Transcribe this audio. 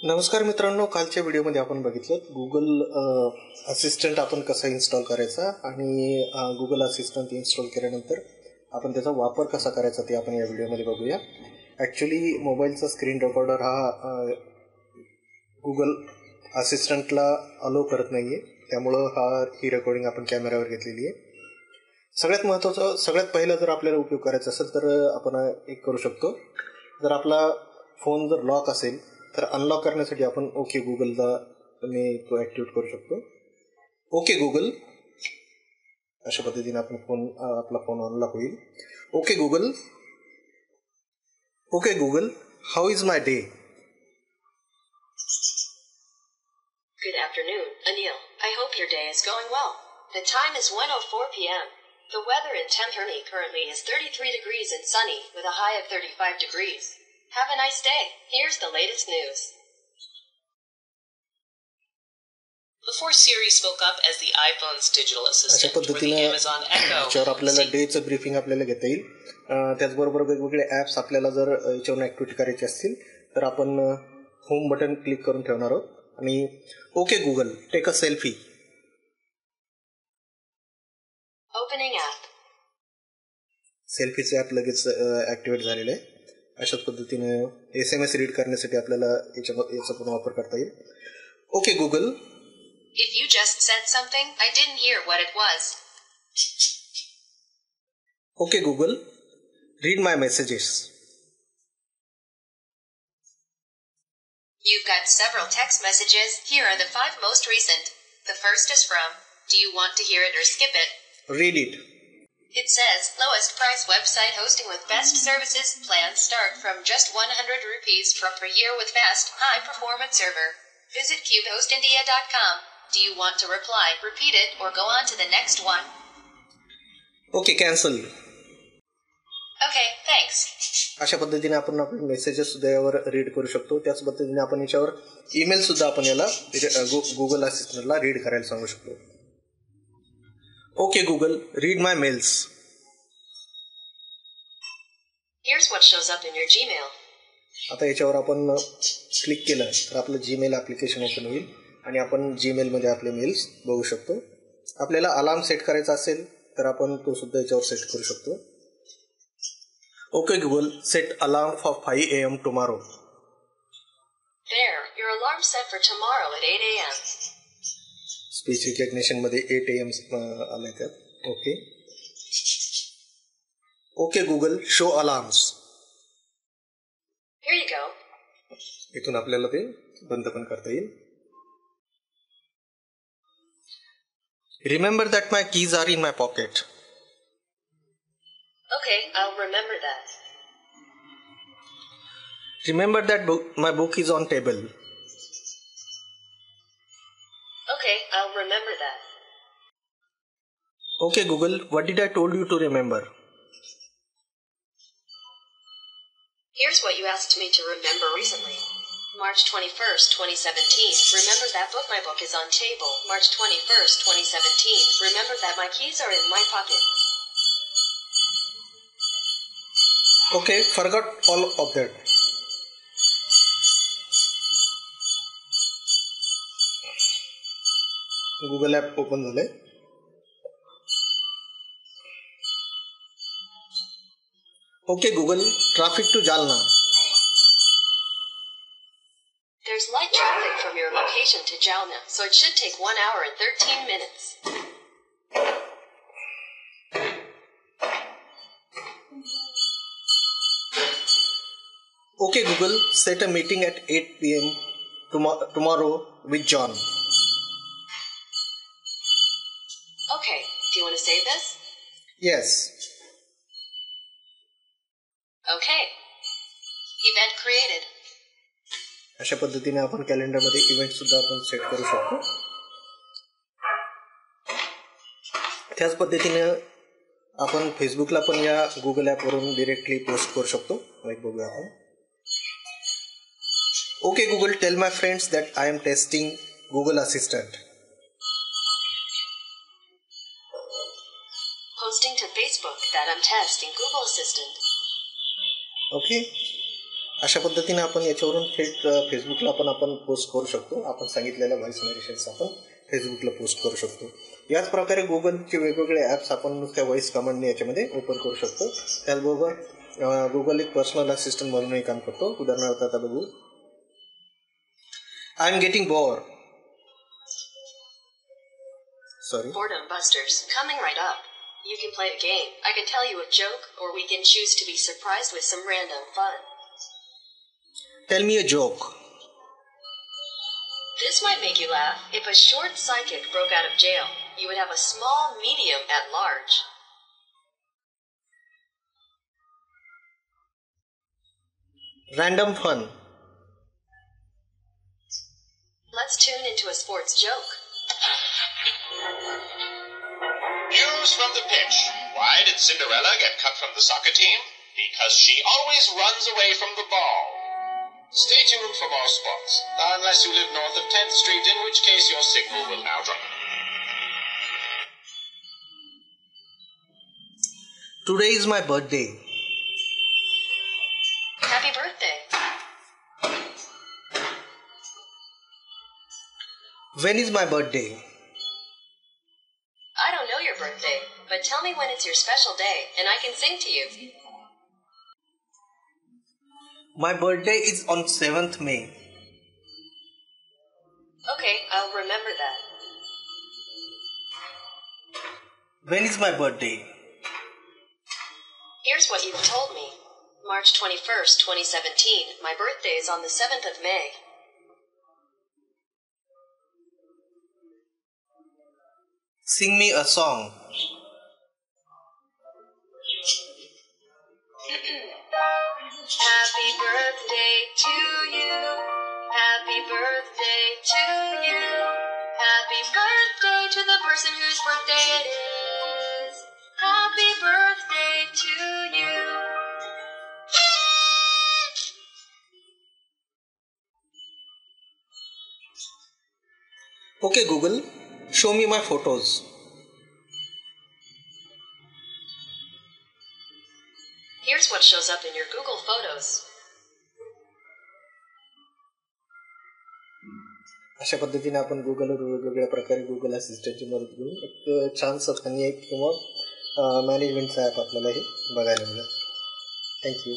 नमस्कार मित्रांनो, कालच्या व्हिडिओमध्ये आपण बघितलं गुगल असिस्टंट आपण कसा इन्स्टॉल करायचा आणि गुगल असिस्टंट इन्स्टॉल केल्यानंतर आपण त्याचा वापर कसा करायचा ते आपण या व्हिडिओमध्ये बघूया. ॲक्च्युली मोबाईलचा स्क्रीन रेकॉर्डर हा गुगल असिस्टंटला अलो करत नाही आहे, त्यामुळं ही रेकॉर्डिंग आपण कॅमेऱ्यावर घेतलेली आहे. सगळ्यात महत्त्वाचं, सगळ्यात पहिला जर आपल्याला उपयोग करायचा असेल तर आपण एक करू शकतो. जर आपला फोन जर लॉक असेल तर अनलॉक करण्यासाठी आपण ओके गुगलला तो ॲक्टिवेट करू शकतो. ओके गुगल, अशा पद्धतीने आपला फोन अनलॉक होईल. Okay Google, okay Google, how is my day? Good afternoon, Anil. I hope your day is going well. The time is 1:04 p.m. The weather in Temperley currently is 33 degrees and sunny with a high of 35 degrees. Have a nice day. Here's the latest news. Before Siri spoke up as the iPhone's digital assistant for the Amazon Echo. याच्यावर आपल्याला डेचं briefing आपल्याला घेता येईल. त्याचबरोबर वेगवेगळे apps आपल्याला जर याच्यावर ॲक्टिव्हिटी करायचे असतील तर आपण होम बटन क्लिक करून ठेवणार आहोत आणि okay Google, take a selfie. Opening app. सेल्फीचं ॲप लगेच ॲक्टिवेट झालेलं आहे. अशाच पद्धतीने SMS रीड करण्यासाठी आपल्याला याचा पण वापर करता येईल. Okay Google. If you just said something, I didn't hear what it was. Okay Google, read my messages. You've got several text messages. Here are the 5 most recent. The first is from, do you want to hear it or skip it? Read it. It says, lowest price website hosting with best services. Plans start from just 100 rupees per year with fast, high performance server. Visit cubehostindia.com. Do you want to reply, repeat it, or go on to the next one? Okay, cancel. Okay, thanks. अशा पद्धतीने आपण आपले messages सुद्धा यावर read करू शकतो. त्याच पद्धतीने आपण याच्यावर ईमेल सुद्धा आपण याला गुगल असिस्टंटला रीड करायला सांगू शकतो. Okay Google, read my mails. Here's what shows up in your Gmail. आता याच्यावर आपण क्लिक केलं तर आपलं जीमेल ॲप्लिकेशन ओपन होईल आणि आपण जीमेलमध्ये आपले मेल्स बघू शकतो. आपल्याला अलार्म सेट करायचा असेल तर आपण तो सुद्धा याच्यावर सेट करू शकतो. Okay Google, set alarm for 5 AM tomorrow. There, your alarm set for tomorrow at 8 AM. Speech रिकग्निशनमध्ये 8 AM आलं त्यात. Okay. Okay Google, show alarms. Here you go. इथून आपल्याला ते बंद पण करता येईल. Remember that my keys are in my pocket. Okay, I'll remember that. Remember that my book is on table. Okay, I'll remember that. Okay Google, what did I told you to remember? Here's what you asked me to remember recently. March 21st, 2017. Remember that book, my book is on table. March 21st, 2017. Remember that my keys are in my pocket. Okay, forgot all of that. Google app open झालंय. Okay Google, traffic to Jalna. There's light traffic from your location to Jalna, so it should take 1 hour and 13 minutes. Okay Google, set a meeting at 8 PM tomorrow with John. Okay, do you want to save this? Yes. Okay. Event created. अशा पद्धतीने आपण कॅलेंडरमध्ये event सुद्धा आपण set करू शकतो. त्याच पद्धतीने आपण फेसबुकला पण या गुगल ॲपवरून डिरेक्टली पोस्ट करू शकतो. लाईक बघूया आपण. Okay Google, tell my friends that I am testing Google assistant. Posting to Facebook that I'm testing Google Assistant. Okay. अशा पद्धतीने आपण याच्यावरून थेट फेसबुकला आपण पोस्ट करू शकतो. आपण सांगितलेल्या व्हॉइस नरेशन्स आपण फेसबुकला पोस्ट करू शकतो. याच प्रकारे गुगलचे वेगवेगळे ॲप्स आपण नुसत्या व्हॉइस कमांडने याच्यामध्ये ओपन करू शकतो. त्याचबरोबर गुगल एक पर्सनल असिस्टंट म्हणूनही काम करतो. उदाहरणार्थ आता बघू, I am getting bore. Sorry. Boredom Busters, coming right up. You can play a game. I can tell you a joke, or we can choose to be surprised with some random fun. Tell me a joke. This might make you laugh. If a short psychic broke out of jail, you would have a small medium at large. Random fun. Let's tune into a sports joke. News from the pitch. Why did Cinderella get cut from the soccer team? Because she always runs away from the ball. Stay tuned for more sports, unless you live north of 10th Street, in which case your signal will now drop. Today is my birthday. Happy birthday. When is my birthday? I don't know your birthday, but tell me when it's your special day, and I can sing to you. My birthday is on 7th May. Okay, I'll remember that. When is my birthday? Here's what you've told me. March 21st, 2017. My birthday is on the 7th of May. Sing me a song. Happy birthday to you. Happy birthday to you. Happy birthday to the person whose birthday it is. Happy birthday to you. Okay Google, show me my photos. Here's what shows up in your Google Photos. अशा पद्धतीने आपण गुगलवर वेगवेगळ्या प्रकारे Google असिस्टंटची मदत घेऊन एक छानसं फनी एक किंवा मॅनेजमेंटचा ॲप आपल्याला हे बघायला मिळेल. थँक्यू.